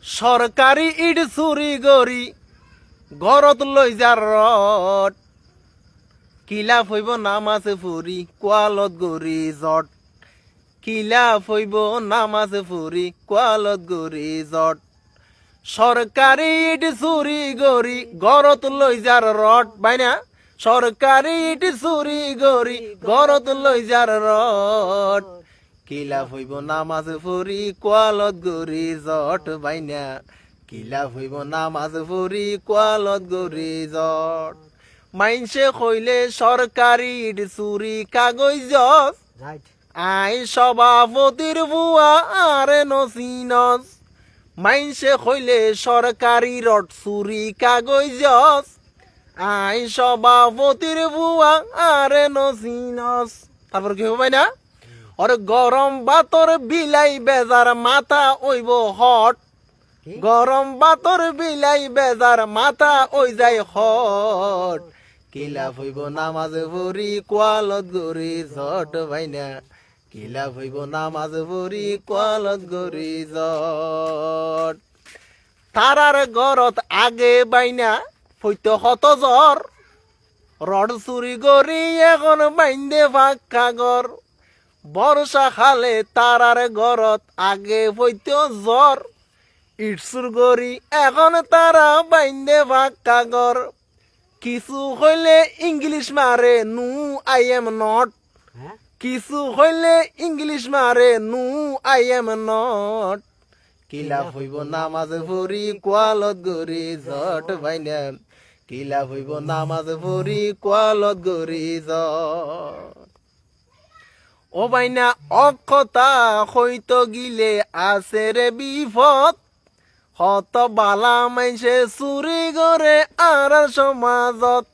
সরকারি ইট চুরি গরি ঘরত লৈ যার রট কিলাফ হইব নামাজ ফুরি কোয়ালত গরি জট কিলাফ হইব নামাজ ফুরি কোয়ালত গরি জট সরকারি ইট চুরি গরি ঘরত লৈ যার রট বাইনা সরকারি ইট চুরি গরি ঘরত লৈ যার রট কিলাফ হইব নামাজ ফুরি কোয়ালত গরি জট বাইনা কিলাফ হইব নামাজ ফুরি কোয়ালত গরি জট মাইনসে কইলে সরকারি ইট চুরি কাগজ আই সভাপতির বুয়া আরে নসিনস মাইনসে কইলে সরকারি রট চুরি কাগজ আই সভাপতির বুয়া আরে নসিনস তারপর কি হবে না আর গরম বাতর বিলাই বেজার মাথা ওইব হট গরম বাতর বিলাই বেজার মাথা ওই যায় হট কিলাফ হইব নামাজ পড়ি কোয়ালত গরি জট ভাইনা কিলাফ হইব নামাজ পড়ি কোয়ালত গরি জট তারার গরত আগে বাইনা ফইত হত জ্বর রড চুরি গরি এখন বাইন্দে ফাঁকা গর বর্ষা খালে তারার গরত আগে ফইত জ্বর ইটসুর গরি এখন তারা বাইন্দে ফাঁকা গর কিছু হইলে ইংলিশ মারে নু আই এম নট কিছু হইলে ইংলিশ মারে নু আই এম নট কিলাফ হইব নামাজ পড়ি কোয়ালত গরি জট বাইনা কিলাফ হইব নামাজ পড়ি কোয়ালত গরি জট ও বাইনা অক্ষতা হইত গিলে আছে রে বিপদ হত বালা মাইসে চুরি গরে আর সমাজত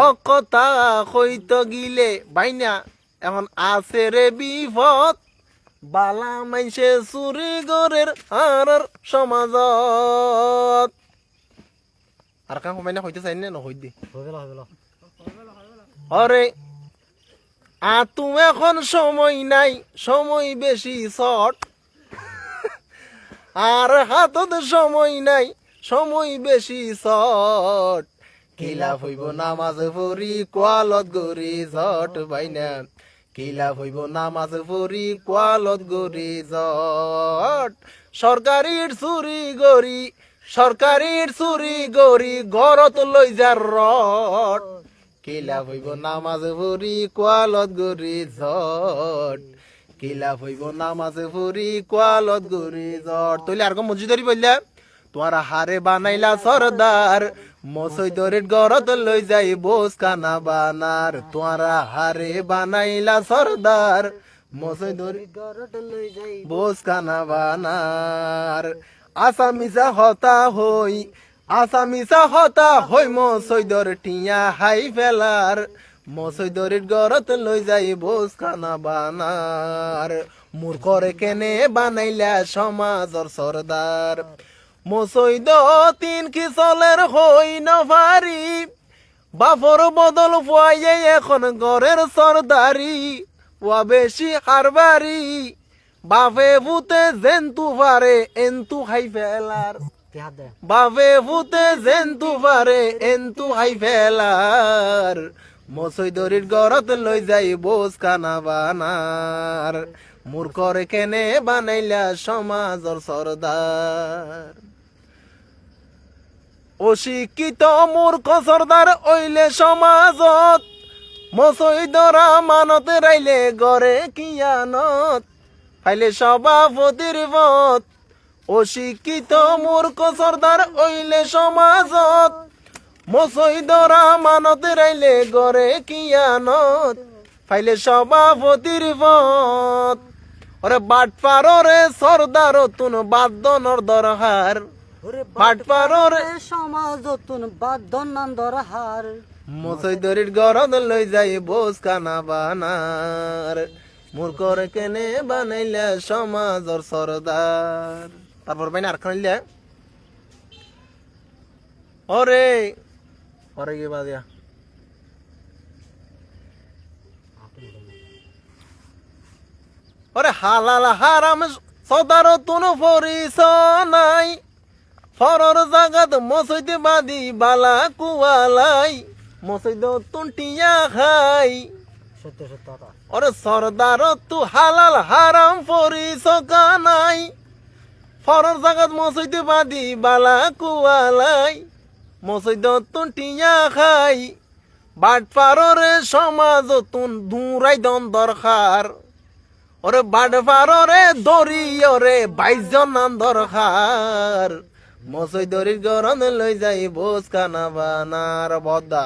অকথা হইত গিলে বাইনা এখন আছে রে বিপদ বালা মাইসে চুরি গরের আর সমাজত আর কাম বাইনা হইতে চাই না নহই দি অরে আতু এখন সময় নাই সময় বেশি শর্ট আর হাতত সময় নাই সময় বেশি শর্ট কিলাফ হইব নামাজ পড়ি কোয়ালত গরি জট বাইনা কিলাফ হইব নামাজ পড়ি কোয়ালত গরি জট সরকারির চুরি গরি সরকারির চুরি গরি ঘরত লৈ যার রট কিলাফ হইব নামাজ পড়ি কোয়ালত গরি জট কিলাফ হইব নামাজ পড়ি কোয়ালত গরি জট তইলে আর কম মসজিদরি বললা তোমার হারে বানাইলা সরদার মসজিদরির গরত লই যাই বোস কানা বানার তোমার হারে বানাইলা সরদার মসজিদরির গরত লই যাই বোস কানা বানার আসামিসা হতা হই মসজিদর টিয়া হাই ফেলার মসজিদরির গরত লই যাই বোস খানা বানার মূর্খরে কেনে বানাইলা সমাজর সরদার মসজিদ তিন কিসলের হই নভারি বাফর বদল ফুয়াইয়ে এখন ঘরের সরদারি ওয়া বেশি হারবারি বাফে ভূতে জেন্তু পারে এন্তু হাই ফেলার বাফে ভূতে জেন্তু পারে এন্তু হাই ফেলার মসজিদরির গরত লই যাই বোস কানা বানার মূর্খরে কেনে বানাইলা সমাজর সরদার অশিক্ষিত মূর্খ সরদার ওইলে সমাজত মসজিদরা মানত রাইলে গরে কিয়ানত ফাইলে সভাপতির পথ অশিক্ষিত মূর্খ সরদার ওইলে সমাজত মসজিদরা মানত রাইলে গরে কিয়ানত ফাইলে সভাপতির পথ ওরে বাটপারে সরদার তুন বাদ্যনর দরহার বাটপারে সমাজ তুন বাদ্যনান দরহার মসজিদরির গরদ লই যাই বোস কানা বানার মূর্খর কেনে বানাইলা সমাজর সরদার তারপর বাইনা আর খাইলে ওরে ওরে কি বাদিয়া ওরে হালাল হারাম সদারতুন ফরিসনাই ফরর জাগাত মসজিদে বাদি বালা কুয়ালাই মসজিদতুন টিয়া খাই সত্য সত্য কথা ওরে সরদার তু হালাল হারাম ফরিসকানাই ফরর জাগাত মসজিদে বাদি বালা কুয়ালাই মসজিদতুন টিয়া খাই বাট পাররে সমাজতুন ধুরাই দন দরকার ওরে বাট পাররে দরিয়রে বাইজন নাম দরকার মসই দরির গরন লই যাই বোস কানা বানার বদা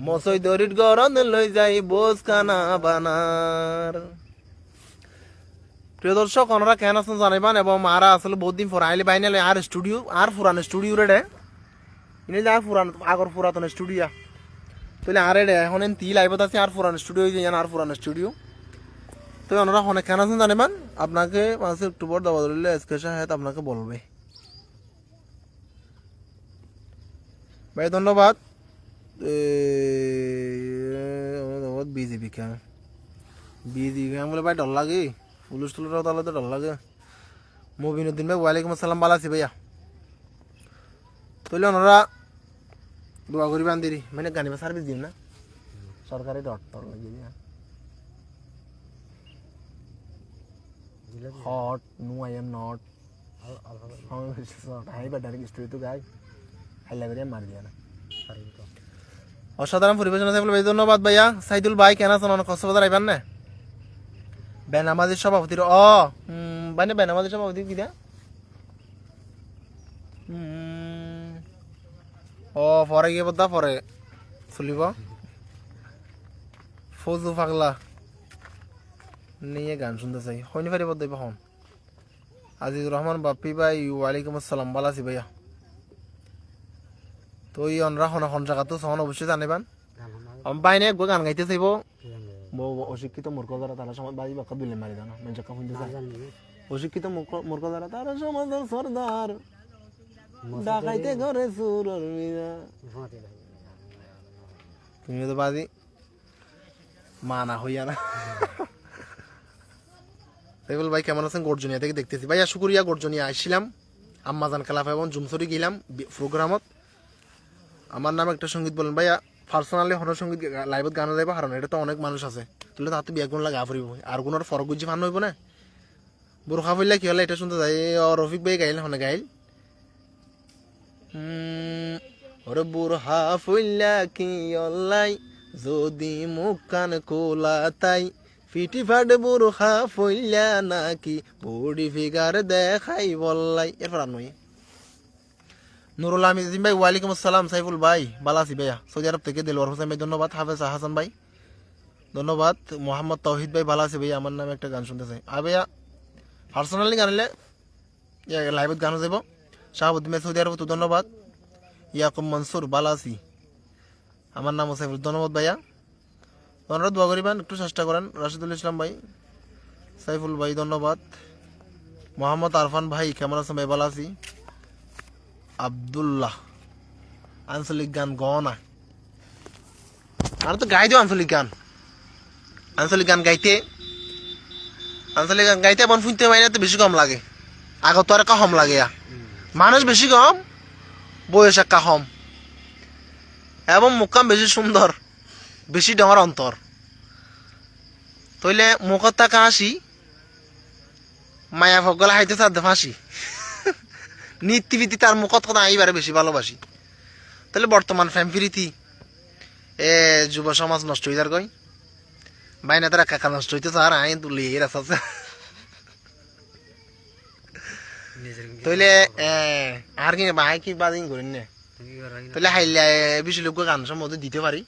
মসই দরির গরন লই যাই বোস কানা বানার। প্রিয় দর্শক ওনারা কেন আছেন জানাইবান এবং মারা আসলে বহুত দিন পর আইলে বাইনালে আর স্টুডিও আর পুরানো স্টুডিও রে ইনি যা পুরানো আগর পুরাতন স্টুডিও তাহলে আর রে এখন তি লাইভত আছে আর পুরানো স্টুডিও আর পুরানো স্টুডিও তো ওনারা অনেক কেন আছেন জানাইবান আপনাকে 5 অক্টোবর দাবা ধরলে এসকে সাহেব আপনাকে বলবে। ভাই ধন্যবাদ। বিজেপি কেন বলে ভাই ডর লাগে পুলিশ টুলিশ তাহলে তো ডর লাগে। মুবিনুদ্দিন ভাই ওয়ালাইকুম আসসালাম ভালো আছি ভাইয়া। তাহলে ওনারা দোয়া করি বান্দিরি মানে গানিবা সার্ভিস দিন না সরকারি ডট টর লাগিয়ে হট নো আই এম নট হাই বা ডাইরেক্ট স্টোরি তো গাই হাইলা করে মার দিয়া না অসাধারণ পরিবেশন আছে বলে ধন্যবাদ ভাইয়া। সাইদুল ভাই কেন আছেন অনেক কষ্টবাজার আইবান না বেনামাজির সভাপতির মানে বেনামাজির সভাপতি কি দেয়া পরে গিয়ে বদা পরে চলিব ফৌজু পাগলা নিয়ে গান শুনতে চাই হইনি পারি বদ হন আজিজুর রহমান বাপ্পি ভাই ওয়ালাইকুম আসসালাম ভালো আছি ভাইয়া। তো এই অনরা হন জায়গা তো সহন অবশ্যই জানাইবান বাইনে একগো গান গাইতে চাইব অশিক্ষিত মূর্খ যারা তারা সমাজ বাজি বাক্কা দুলে মারি জানো মেঞ্চাক্কা শুনতে চাই অশিক্ষিত মূর্খ যারা তারা সমাজের সর্দার ডাকাইতে ঘরে সুরর মিরা তুমি তো বাজি মানা হইয়া না। তাইবুল ভাই কেমন আছেন গর্জনিয়া থেকে দেখতেছি ভাইয়া শুকুরিয়া গর্জনিয়া আসছিলাম আম্মাজান কালাফা এবং জুমসরি গেলাম প্রোগ্রামত আমার নাম একটা সঙ্গীত বলেন ভাইয়া পার্সোনালি হন সঙ্গীত লাইভত গান যাইব হারানো এটা তো অনেক মানুষ আছে তাহলে তাতে বিয়া গুণ লাগে আফরিব আর গুণের ফরক গুজি ফান হইব না বোরখা ফইলা কি হলে এটা শুনতে যাই রফিক ভাই গাইল হনে গাইল ওরে বোরহা ফইলা কি অল্লাই যদি মুখ কান কোলা তাই ফিটি ফাটে বোরখা ফইলা নাকি বডি ফিগার দেখাই বললাই এরপর আর নয়। নুরুল আমিন ভাই ওয়ালাইকুম আসসালাম সাইফুল ভাই ভালো আছি ভাইয়া সৌদি আরব থেকে দিলওয়ার হোসেন ভাই ধন্যবাদ। হাফেজ হাসান ভাই ধন্যবাদ। মোহাম্মদ তৌহিদ ভাই ভালো আছি ভাইয়া আমার নামে একটা গান শুনতে চাই আর ভাইয়া পার্সোনালি গান হলে লাইভত গান যাব। শাহাবুদ্দিন ভাই সৌদি আরব তো ধন্যবাদ। ইয়াকুব মনসুর ভালো আছি আমার নাম সাইফুল ধন্যবাদ ভাইয়া। ওনারা দোয়া করিবেন একটু চেষ্টা করেন। রাশিদুল ইসলাম ভাই সাইফুল ভাই ধন্যবাদ। মোহাম্মদ আরফান ভাই কেমন আছেন ভাই ভালো আছি। আব্দুল্লাহ আঞ্চলিক গান গনা আর তো গাই দিও আঞ্চলিক গান গাইতে এমন শুনতে পাই না তো বেশি কম লাগে আগত তো আর কম লাগে মানুষ বেশি কম বয়স একটা কম এবং মুখাম বেশি সুন্দর বেশি ডর অন্তর তইলে মুখত টাকা আসি মায়া ভগলা হাইতে চাঁদে ফাঁসি নীতিবিধি তার মুখত কথা এইবারে বেশি ভালোবাসি। তাহলে বর্তমান ফ্যামিলিতি যুব সমাজ নষ্ট হয়ে যার কই বাইনা তারা কাকা নষ্ট হইতে চার আইন তুলি এর আছে তইলে আর কি ভাই কি বাজিং করেন না তাহলে হাইলে বেশি লোক গান সম্বন্ধে দিতে পারি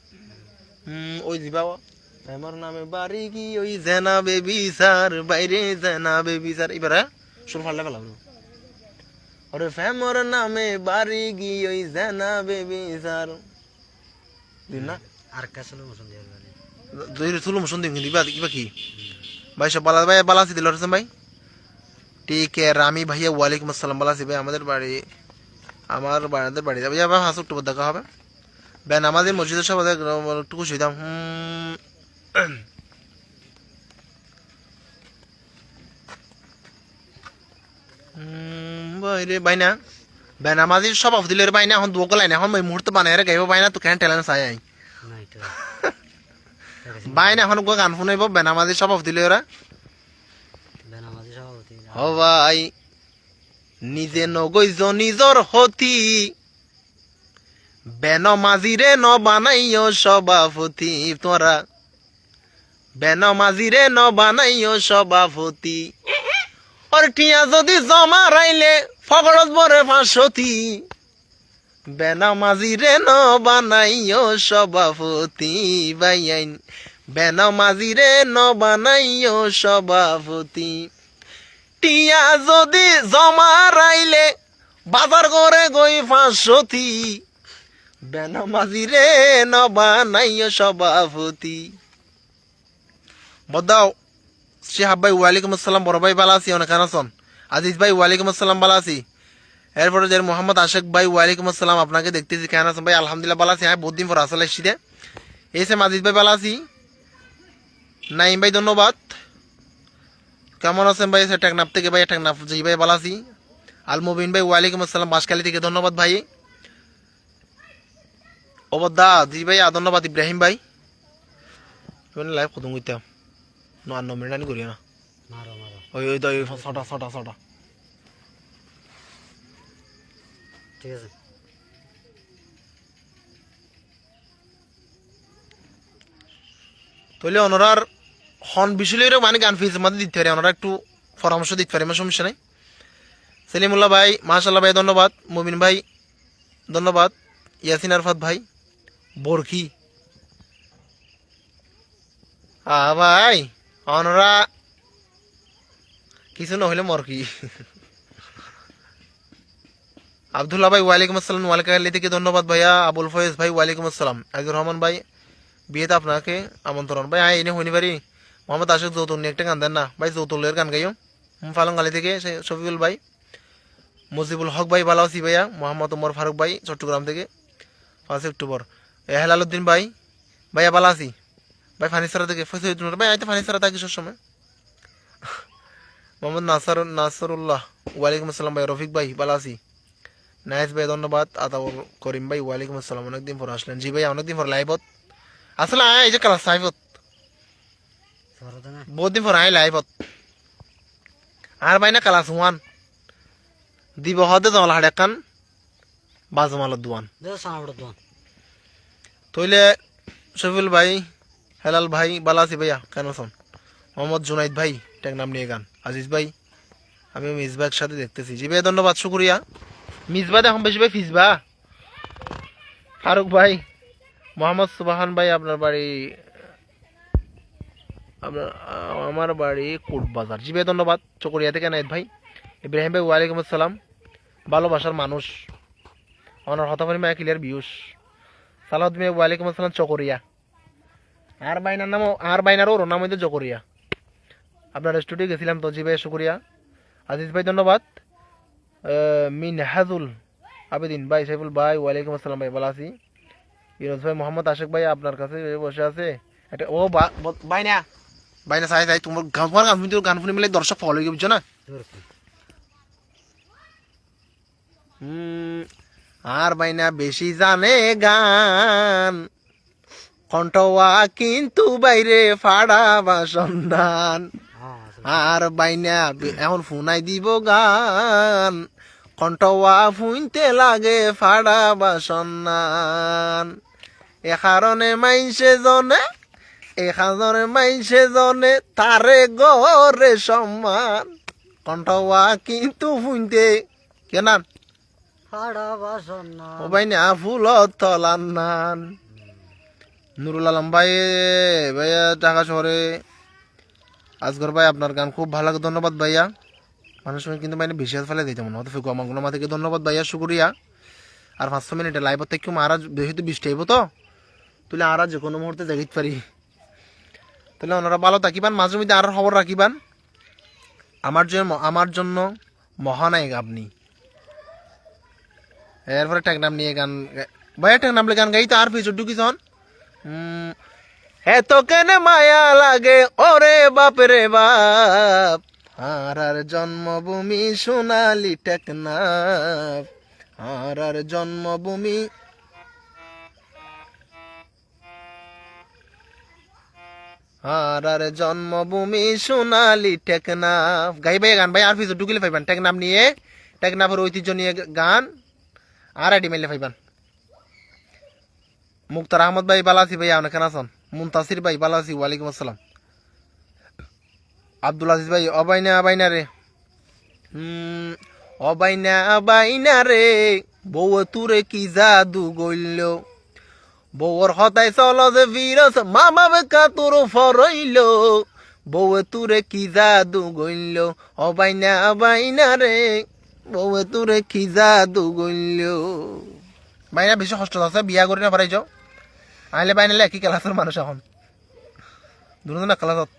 ওই দিবা আমার নামে বাড়ি কি ওই জেনা বেবি স্যার বাইরে জেনা বেবি স্যার এবারে সুর ফাড়লে ফেলা ওরে ফেমর নামে বাড়ি গি ওই জেনা বেবি স্যার দিন না আর কাছলো মোশন দিয়া জয়রে চলো মোশন দিন দিবা কিবা কি ভাই সব বালা ভাই বালা আছি দিলর ভাই ঠিক রামি ভাইয়া ওয়ালাইকুম আসসালাম বালা আছি ভাই আমাদের বাড়ি ভাইয়া 5 অক্টোবর দেখা হবে বেন আমাদের মসজিদের সব একটু খুশি দাম বাইরে বাইনা বেনামাজির স্বভাব দিলে বাইনা এখন দুঃখ লাইন এখন এই মুহূর্তে বানাই গাইব বাইনা তো কেন ট্যালেন্ট চাই আই না এটা বাইনা এখন গান শুনাইব বেনামাজির স্বভাব দিলে ওরা বেনামাজি সভাপতি ও ভাই নিজে নগৈজ নিজর হতি বেনমাজিরে ন বানাইও সভাপতি তোরা বেনমাজিরে ন বানাইও সভাপতি ওর টিয়া যদি জমা রাইলে ফগড়ত বরে ফাঁসতি বেনমাজিরে ন বানাইও সভাপতি বাইয়াইন বেনমাজিরে ন বানাইও সভাপতি টিয়া যদি জমা রাইলে বাজার করে গই ফাঁসতি বেনমাজিরে ন বানাইও সভাপতি বদাও শিহাব ভাই ওয়ালাইকুম আসসালাম বড় ভাই বালা আছি অনেক আছেন আজিজ ভাই ওয়ালাইকুম আসসালাম বালা আছি এরপরে যে মোহাম্মদ আশেক ভাই ওয়ালাইকুম আসসালাম আপনাকে দেখতেছি কেন আছেন ভাই আলহামদুলিল্লাহ বালা আছি হ্যাঁ বহুত দিন পর আসলে এসছি রে এসে আজিজ ভাই বালা আছি নাইম ভাই ধন্যবাদ কেমন আছেন ভাই টেকনাফ থেকে ভাই টেকনাফ জি ভাই বালা আছি আল মুবিন ভাই ওয়ালাইকুম আসসালাম বাঁশখালী থেকে ধন্যবাদ ভাই অবদা জি ভাই ধন্যবাদ ইব্রাহিম ভাই লাইভ কত করতে No, no, mira ni করিও না মারো মারো ওই ওই ওই ছটা ছটা ছটা ঠিক আছে তাহলে ওনার হন বিশুলের মানে গান ফিজ মধ্যে দিতে পারে ওনারা একটু পরামর্শ দিতে পারে আমার সমস্যা নেই সেলিমুল্লাহ ভাই মাশাআল্লাহ ভাই ধন্যবাদ মুমিন ভাই ধন্যবাদ ইয়াসিন আরফাত ভাই বরকি ভাই ওনারা কিছু না হইলে মরকি আব্দুল্লাহ ভাই ওয়ালাইকুম আসসালাম ওয়ালাইকুম থেকে ধন্যবাদ ভাইয়া আবুল ফয়েজ ভাই ওয়ালাইকুম আসসালাম আজিজুর রহমান ভাই বিয়েতে আপনাকে আমন্ত্রণ ভাই এনে হইনি পারি মোহাম্মদ আশিক যৌতুল নিয়ে একটা গান দেন না ভাই যৌতুলের গান গাইও ফালংগালি থেকে শফিকুল ভাই মুজিবুল হক ভাই ভালো আছি ভাইয়া মোহাম্মদ উমর ফারুক ভাই চট্টগ্রাম থেকে 5 অক্টোবর হেলালুদ্দিন ভাই ভাইয়া ভালো আছি ভাই ফানিসারা থেকে ভাই আইতে ফানিসারা থাকি সবসময় মোহাম্মদ নাসরুল্লাহ ওয়ালাইকুম আসসালাম ভাই রফিক ভাই ভালো আছি নাইস ভাই ধন্যবাদ আতাউর করিম ভাই ওয়ালাইকুম আসসালাম অনেকদিন পর আসলেন জি ভাই অনেকদিন পর লাইভত আসলে এই যে ক্লাস লাইভত বহুত দিন পর আই লাইভত আর ভাই না ক্লাস 1 দিব হদে জমলা হাড়েকান বাজমালত দুয়ান দেও সানাবড় দোন তইলে শফিউল ভাই হেলাল ভাই ভালো আছি ভাইয়া কেন আছেন মোহাম্মদ জুনাইদ ভাই ট্যাগ নাম নিয়ে গান আজিজ ভাই আমি মিসবার সাথে দেখতেছি জি ভাই ধন্যবাদ শুকরিয়া মিসবা এখন বেশি ভাই ফিসবা ফারুক ভাই মোহাম্মদ সুবাহান ভাই আপনার বাড়ি আমার বাড়ি কোট বাজার জি ভাই ধন্যবাদ চকরিয়া থেকে নাইদ ভাই ইব্রাহিম ভাই ওয়ালাইকুম আসসালাম ভালোবাসার মানুষ অনার হতাফানি মায়া ক্লিয়ার বিউস সালাউদ্দিন ভাই ওয়ালাইকুম আসসালাম চকরিয়া আর বাইনার নাম আর বাইনার ওর নাম হইতে চকরিয়া আপনার স্টুডিও গেছিলাম তো জি ভাই শুক্রিয়া আজিজ ভাই ধন্যবাদ মিনহাজুল আবেদিন ভাই সাইফুল ভাই ওয়ালাইকুম আসসালাম ভাই ভালো আছি ইরোজ ভাই মোহাম্মদ আশেক ভাই আপনার কাছে বসে আছে এটা ও বাইনা বাইনা চাই চাই তোমার গান শুনি গান শুনি মিলে দর্শক ফলো হয়ে বুঝছো না আর বাইনা বেশি জানে গান কণ্ঠওয়া কিন্তু বাইরে ফাড়া বাসন্ধান আর বাইনা এখন ফুনাই দিব গান কণ্ঠওয়া ফুনতে লাগে ফাড়া বাসন্ধান এ কারণে মাইসে জনে তারে গরে সম্মান কণ্ঠওয়া কিন্তু ফুনতে কেন ফাড়া বাসন না ও বাইনা ফুল তলান নান নুরুল আলম ভাই ভাইয়া ঢাকা শহরে আজগর ভাই আপনার গান খুব ভালো লাগে ধন্যবাদ ভাইয়া মানুষ কিন্তু মানে বেশি ফেলে দিতে মনে হতো ফেকু আমার গুণমা থেকে ধন্যবাদ ভাইয়া শুক্রিয়া আর 500 মিনিটে লাইভ থেকে মারা যেহেতু বৃষ্টি আইব তো তুলে আর যে কোনো মুহূর্তে দেখিতে পারি তাহলে ওনারা ভালো থাকিবান মাঝে মধ্যে আর খবর রাখিবান আমার জন্য মহানায়ক আপনি এরপরে ট্যাগ নাম নিয়ে গান ভাইয়া ট্যাগ নামলে গান গাই তো আর পিছু ঢুকিছন এত কেন মায়া লাগে ওরে বাপ রে বাপ আর জন্মভূমি সোনালি টেকনাফ, আর জন্মভূমি আর জন্মভূমি সোনালি টেকনাফ। গাইবে গান ভাই আর ফিজু ঢুকিলে পাইবান টেকনাফ নিয়ে, টেকনাফের ঐতিহ্য নিয়ে গান আর আইডি মাইলে পাইবান। মুক্তার আহমদ ভাই বালাসি ভাই আপনি কেন আছেন? মুনতাসির ভাই বালাসি, ওয়ালাইকুম আসসালাম। আব্দুল আজিজ ভাই অবাইনা আবাইনা রে, অবাইনা আবাইনা রে, বউ তুরে কি জাদু গইল, বউর হতাই চল যে ভিরস মামা বেকা তোর ফরইল, বউ তুরে কি জাদু গইল, অবাইনা আবাইনা রে, বউ তুরে কি জাদু গইল। বাইনা বেশি কষ্ট আছে, বিয়া করে না পারাইছ আইলে বাইনালে একই ক্লাসের মানুষ এখন দুজন না ক্লাসত।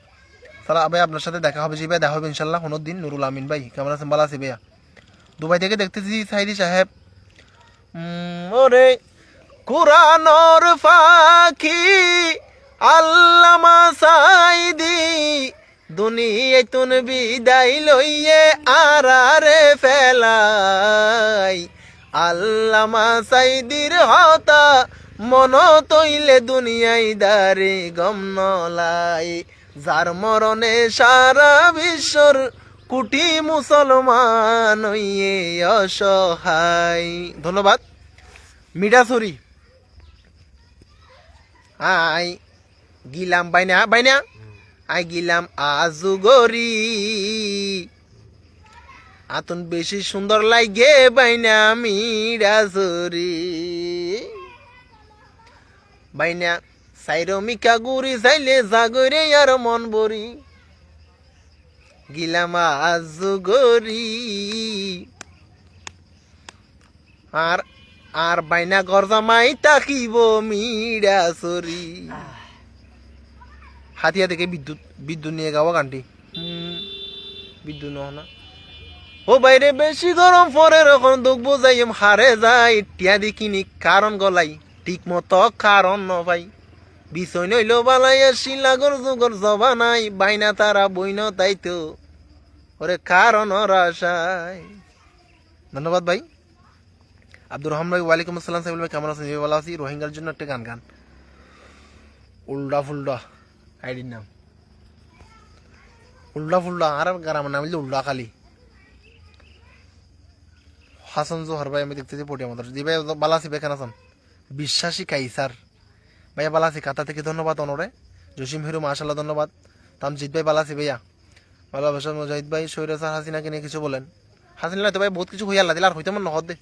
সারা ভাই আপনার সাথে দেখা হবে, যে ভাই দেখা হবে ইনশাল্লাহ কোনো দিন। নুরুল আমিন ভাই কেমন আছেন? ভালো আছি ভাইয়া। দুবাই থেকে দেখতেছি সাইদি সাহেব। ওরে কুরানোর পাখি আল্লামা সাইদি, দুনিয়ায় তুন বিদায় লইয়ে আরারে ফেলাই, আল্লামা সাইদির হতা মন তৈলে দুনিয়ায় দারে গম নলাই, যার মরণে সারা বিশ্বর কোটি মুসলমান হইয়ে অসহায়। ধন্যবাদ মিডাসরি। আই গিলাম বাইনা বাইনা, আই গিলাম আজুগরি, আতন বেশি সুন্দর লাগে বাইনা মিডাসরি। বাইনা সাইরো মিকা গুরি চাইলে জাগরে আর মন বরি, গিলাম আজুগরি। আর আর বাইনা ঘর জামাই তাকিব মিডাসরি। হাতিয়া থেকে বিদ্যুৎ বিদ্যুৎ নিয়ে গাওয়া গানটি, বিদ্যুৎ না। ও বাইরে বেশি গরম পরে এখন দুঃখ বোঝাই হারে যাই, টিয়া দেখিনি কারণ গলাই ঠিক মতো কারণ নভাই, বিষয় নইল বালাইয়া শিলাগর যুগর জবা নাই, বাইনা তারা বইন তাইতো ওরে কারণ রাশাই। ধন্যবাদ ভাই। আব্দুর রহমান ভাই ওয়ালাইকুম আসসালাম। সাইবুল ভাই কেমন আছেন? ভালো আছি। রোহিঙ্গার জন্য একটা গান গান, উল্ডা ফুল্ডা আইডির নাম উল্ডা ফুল্ডা, আর গ্রামের নাম হইলে উল্ডা খালি। হাসান জোহর ভাই আমি দেখতেছি পটি আমাদের জি ভাই ভালো আছি ভাই, কেন আছেন? বিশ্বাসী কাইসার ভাইয়া ভালো আছি কাতা থেকে, ধন্যবাদ অনরে। জসিম হিরো মাশাল্লাহ ধন্যবাদ। তামজিদ ভাই ভালো আছি ভাইয়া, ভালোবাসা। মুজাহিদ ভাই সৈরা স্যার হাসিনাকে নিয়ে কিছু বলেন। হাসিনা তো ভাই বহুত কিছু হইয়া দিল, আর হইতে মন নহদ দে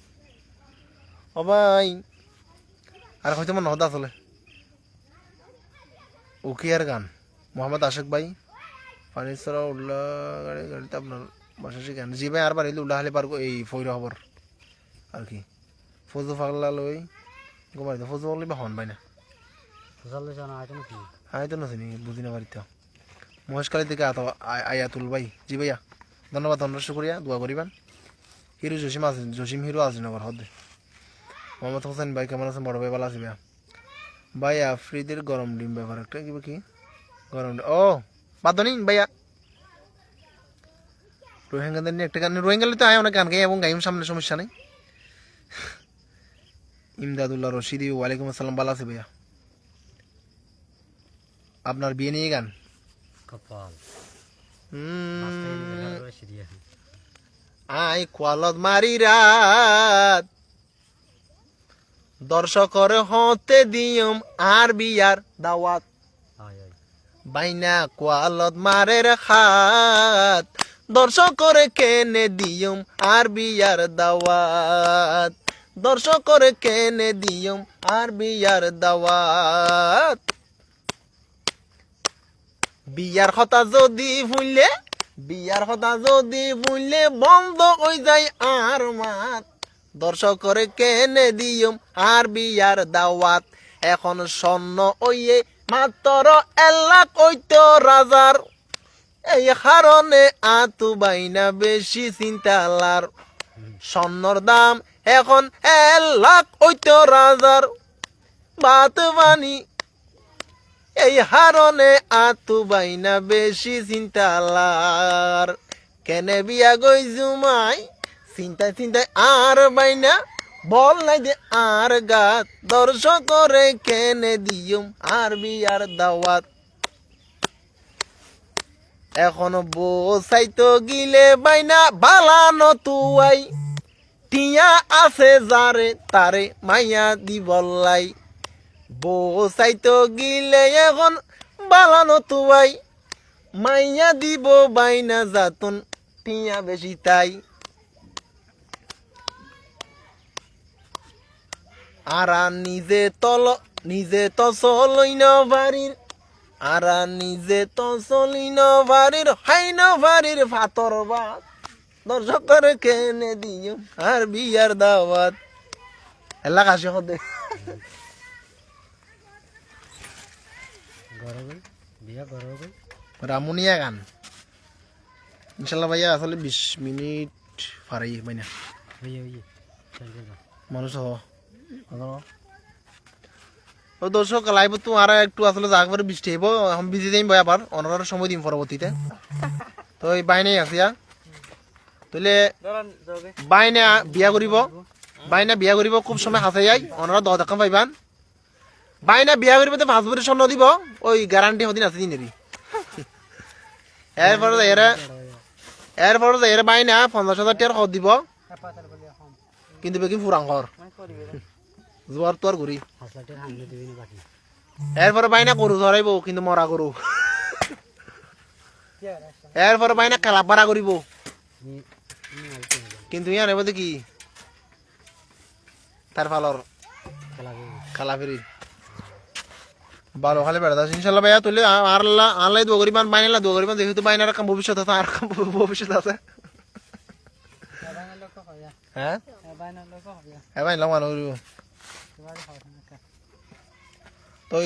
ও ভাই, আর হইতে মন নহদ আসলে। উকিয়ার গান মোহাম্মদ আশেক ভাই, ফার্নিচার উল্লাহ গাড়ি গাড়িতে আপনার বাসাসী গান। জি ভাই আর বার উল্লাহ হালে পার এই ফৈর খবর আর কি। ফজু ফাগলা লই গোমাই তো ফজু বললি বা হন ভাই না, আয় তো নাচিনি বুঝি না বাড়িতে। মহেশকালী থেকে আয়াতুল ভাই, জি ভাইয়া ধন্যবাদ, ধন্যবাদ শুক্রিয়া, দোয়া করিবেন। হিরো জসিম আছে, জসিম হিরো আজিনগর হদে। মোহাম্মদ হোসেন ভাই কেমন আছেন? বড় ভাই ভালো আছি ভাইয়া। ভাই আফ্রিদের গরম ডিম ব্যাপার একটা কি কি গরম ডিম, ও বাদনি ভাইয়া। রোহিঙ্গাদের নিয়ে একটা গান, রোহিঙ্গালে তো আয় অনেক গান গাই এবং গাইম, সামনে সমস্যা নেই। ইমদাদুল্লাহ রশিদি ওয়ালাইকুম আসসালাম, ভালো আছে ভাইয়া। আপনার বিয়ে নিয়ে গান, কপাল আই কোয়ালত মারি রাত, দর্শকর হতে দিয়ম আর বিয়ার দাওয়াত, বাইনা কোয়ালত মারের খাত, দর্শকর কেনে দিয়ম আর বিয়ার দাওয়াত, দর্শকর কেনে দিয়ম আর বিয়ার দাওয়াত। বিয়ার কথা যদি ভুললে, বিয়ার কথা যদি ভুললে বন্ধ হয়ে যায় আর মাত, দর্শকর কেনে দিয়ম আর বিয়ার দাওয়াত। এখন স্বর্ণ ওইয়ে মাত্র 1,78,000, এই কারণে আতু বাইনা বেশি চিন্তালার। স্বর্ণর দাম এখন 1,78,000, বাত বানি এই হারণে আতু বাইনা বেশি চিন্তালার। কেনে বিয়া গই জুমাই চিন্তায় চিন্তায় আর বাইনা বল নাই দে আর গাত দর্শকরে কেনে দিয়ম আর বিয়ার দাওয়াত এখন বসাইতো গিলে বাইনা বালানো তুয়াই টিয়া আছে যারে তারে মাইয়া দিবল্লাই বসাইতো গিলে এখন বালানো তুয়াই মাইয়া দিব বাইনা যাতন টিয়া বেশি তাই আরা নিজে তো চলই ন বাড়ির আরা নিজে তো চলি ন বাড়ির হাই ন বাড়ির ফাতর বাদ দর্শকের কেনে দিও আর বিয়ার দাওয়াত এলা কাশি হদে গরগল বিয়া গরগল রামুনিয়া গান ইনশাল্লাহ ভাইয়া আসলে 20 মিনিট ফারাই মাইনা ওই ওই চল যা মানুষ হ ও দর্শক লাইভ তো আর একটু আসলে একবারে বৃষ্টি হইব এখন বিজি যাইম ভাই আবার অনার সময় দিম পরবর্তীতে তো এই বাইনাই আসিয়া তাহলে বাইনা বিয়া করিব খুব সময় হাসে যাই ওনারা 10 টাকা পাইবান বাইনা বিয়া করিব তো 5 বছরের স্বর্ণ দিব ওই গ্যারান্টি হদিন আছে দিনেরই এরপরে এর বাইনা 50,000 টাকার খদ দিব কিন্তু বেকি ফুরাং ঘর জোয়ার তো আর ঘুরি হাসলাটের হামলে দিবি না বাকি এরপরে বাইনা গরু ধরাইব কিন্তু মরা গরু এরপরে বাইনা খেলা পারা করিব নি অল্প কিন্তু ইয়ার এবার কি তার ফালর খেলা খেলা ফেরি ভালো খালি বেড়াতে ইনশাল্লাহ ভাইয়া তুলে আল্লাহ দোয়া করিবান বাইনালা দোয়া করিবান যেহেতু বাইনার কাম ভবিষ্যৎ আছে আর কাম ভবিষ্যৎ আছে হ্যাঁ হ্যাঁ বাইনা মানো করিব তো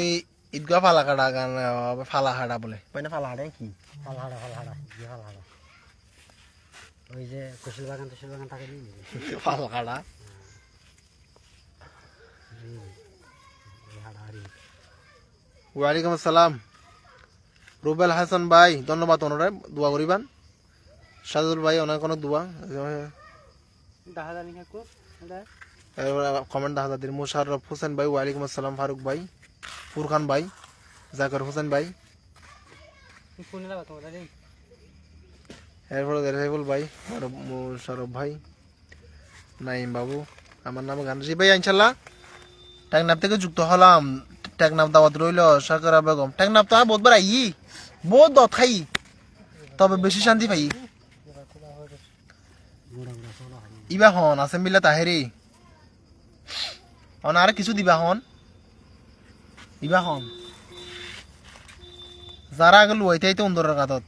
ঈদগাহ ফালাকাটা গান ফালাহাড়া বলে বাইনা ফালাহাড়া কি ফালহাড়া বিয়া ফালহাড়া ওই যে কুশল বাগান তাকে নিয়ে ফালাহাড়া ওয়ালাইকুম আসসালাম রুবেল হাসান ভাই ধন্যবাদ ওনারে দোয়া করিবান সাজুল ভাই অনেক অনেক দোয়া কমেন্ট দেখা দিন মুশাররফ হোসেন ভাই ওয়ালাইকুম আসসালাম ফারুক ভাই ফুরখান ভাই জাকির হোসেন ভাই এরপরে রেজাইবুল ভাই মুশাররফ ভাই নাইম বাবু আমার নাম গানজি ভাই ইনশাল্লাহ টেকনাফ থেকে যুক্ত হলাম টেকনাফ দাওয়াত রইল সাকরা বেগম টেকনাফ তো বহুতবার আই বহুত দত খাই তবে বেশি শান্তি পাই ইবা হন আছেম্বলিত তাহেরি অন আর কিছু দিবা হন ইবা হন যারা আগে লুয়াইতাই তো উন্দরের গাতত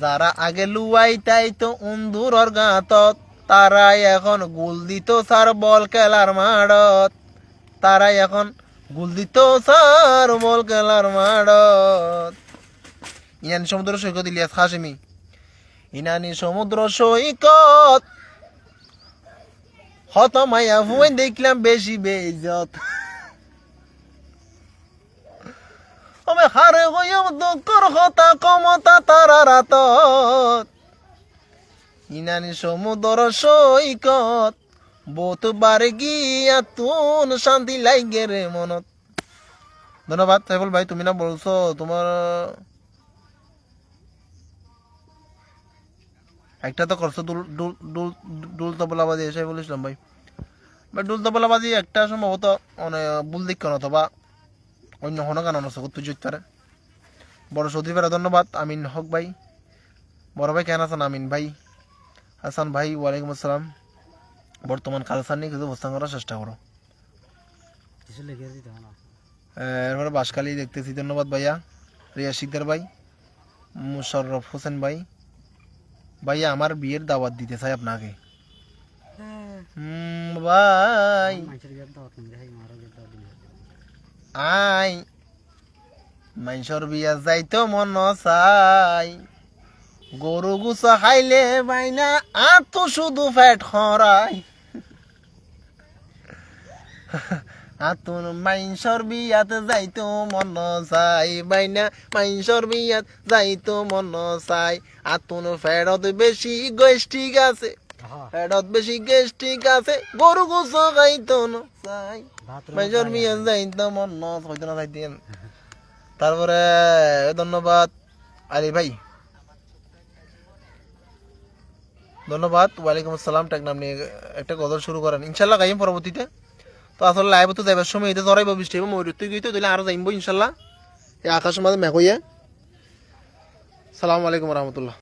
যারা আগে লুয়াইতাই তো উন্দুরর গাতত তারাই এখন গোল দিত সার বল খেলার মাঠত তারাই এখন গোল দিত সার বল খেলার মাঠত ইনানি সমুদ্র সৈকত ইলিয়াস হাশেমি ইনানি সমুদ্র সৈকত হত মায়া হুয়ে দেখলাম বেশি বেজত আমি হারে হইম দুঃখর হতা কমতা তারা রাতত ইনানি সমুদ্র সৈকত বহুতবার গিয়া তুন শান্তি লাগে রে মনত ধন্যবাদ সাইফুল ভাই তুমি না বলছো তোমার একটা তো করছো ডুল তবলাবাজি সাইফুল ইসলাম ভাই বা ডুল তবলাবাজি একটা সম্ভবত ভুল দিক কেন অথবা অন্য কোনো গান আছে তুই পারে বড় সৌদি ফেরা ধন্যবাদ আমিন হক ভাই বড় ভাই কেন আছেন আমিন ভাই হাসান ভাই ওয়ালাইকুম আসসালাম বর্তমান কালচার নিয়ে কিছু অবস্থান করার চেষ্টা করো এরপরে বাসকালি দেখতেছি ধন্যবাদ ভাইয়া রিয়া শিকদার ভাই মুশাররফ হোসেন ভাই ভাইয়া আমার বিয়ের দাওয়াত দিতে চাই আপনাকে ভাই আই মাইসর বিয়া যাইতো মন চাই গরু গুছা খাইলে বাইনা আর তো শুধু ফ্যাট খরাই আতুন মাইনসর বিয়াত যাইতো মন চাই বাইনা মাইনসর বিয়াত যাইতো মন চাই আতুন ফেরত বেশি গোষ্ঠীক আছে ফেরত বেশি গেস্টিক আছে গরু গোস খাইতো না চাই মাইনসর বিয়াত যাইতো মন হইতো না যাইতেন তারপরে ধন্যবাদ আলী ভাই ধন্যবাদ ওয়ালাইকুম আসসালাম টেকনাম নিয়ে একটা গজল শুরু করেন ইনশাল্লাহ গাইম পরবর্তীতে তো আসলে লাইভ তো যাইবার সময় এটা ধরাইব বৃষ্টি হইব ময়ূর তুই গইতো দিলে আরো যাইব ইনশাল্লাহ এই আকাশের মাঝে মেঘ হইয়া সালামু আলাইকুম রহমতুল্লাহ